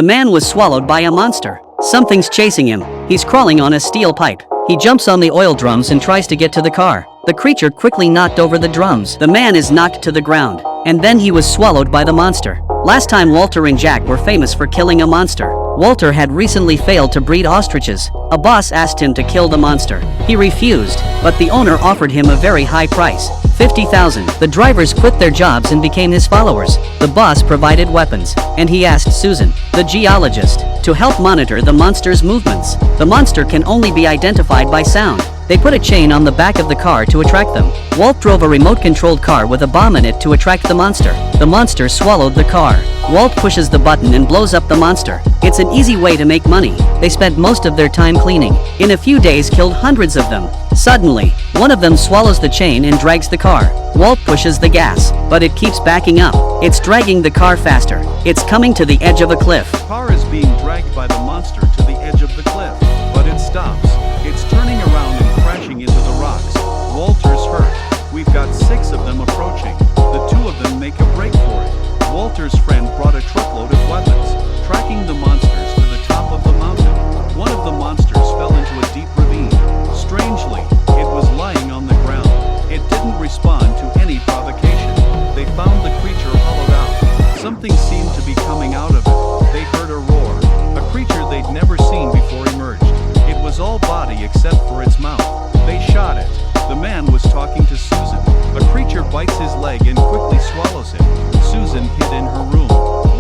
The man was swallowed by a monster. Something's chasing him. He's crawling on a steel pipe. He jumps on the oil drums and tries to get to the car. The creature quickly knocked over the drums. The man is knocked to the ground. And then he was swallowed by the monster. Last time Walter and Jack were famous for killing a monster. Walter had recently failed to breed ostriches. A boss asked him to kill the monster. He refused, but the owner offered him a very high price. 50,000. The drivers quit their jobs and became his followers. The boss provided weapons, and he asked Susan, the geologist, to help monitor the monster's movements. The monster can only be identified by sound. They put a chain on the back of the car to attract them. Walt drove a remote-controlled car with a bomb in it to attract the monster. The monster swallowed the car. Walt pushes the button and blows up the monster. It's an easy way to make money. They spent most of their time cleaning. In a few days killed hundreds of them. Suddenly, one of them swallows the chain and drags the car. Walt pushes the gas, but it keeps backing up. It's dragging the car faster. It's coming to the edge of a cliff. The car is being dragged by the monster to the edge of the cliff, but it stops. It's turning around and crashing into the rocks. Walter's hurt. We've got 6 of them approaching. The 2 of them make a break for it. Walter's friend brought a truckload of weapons, tracking the monsters to the top of the mountain. One of the monsters fell into a deep ravine. Strangely, it was lying on the ground. It didn't respond to any provocation. They found the creature hollowed out. Something seemed to be coming out of it. They heard a roar. A creature they'd never seen before emerged. It was all body except for its mouth. They shot it. The man was talking to Susan. A creature bites his leg and quickly swallows him. Susan hid in her room.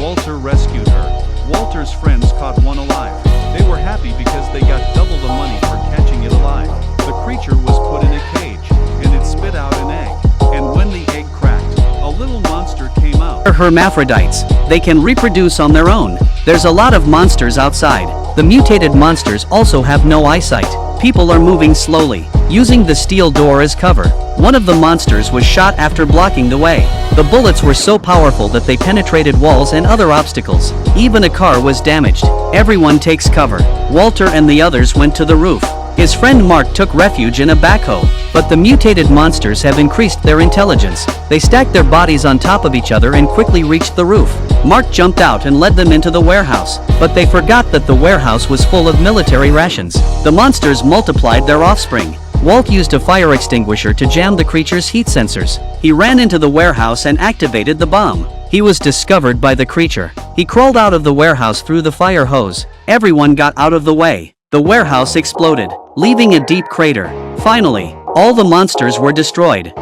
Walter rescued her. Walter's friends caught one alive. They were happy because they got double the money for catching it alive. The creature was put in a cage, and it spit out an egg. And when the egg cracked, a little monster came out. They're hermaphrodites. They can reproduce on their own. There's a lot of monsters outside. The mutated monsters also have no eyesight. People are moving slowly, using the steel door as cover. One of the monsters was shot after blocking the way. The bullets were so powerful that they penetrated walls and other obstacles. Even a car was damaged. Everyone takes cover. Walter and the others went to the roof. His friend Mark took refuge in a backhoe. But the mutated monsters have increased their intelligence. They stacked their bodies on top of each other and quickly reached the roof. Mark jumped out and led them into the warehouse. But they forgot that the warehouse was full of military rations. The monsters multiplied their offspring. Walt used a fire extinguisher to jam the creature's heat sensors. He ran into the warehouse and activated the bomb. He was discovered by the creature. He crawled out of the warehouse through the fire hose. Everyone got out of the way. The warehouse exploded, leaving a deep crater. Finally, all the monsters were destroyed.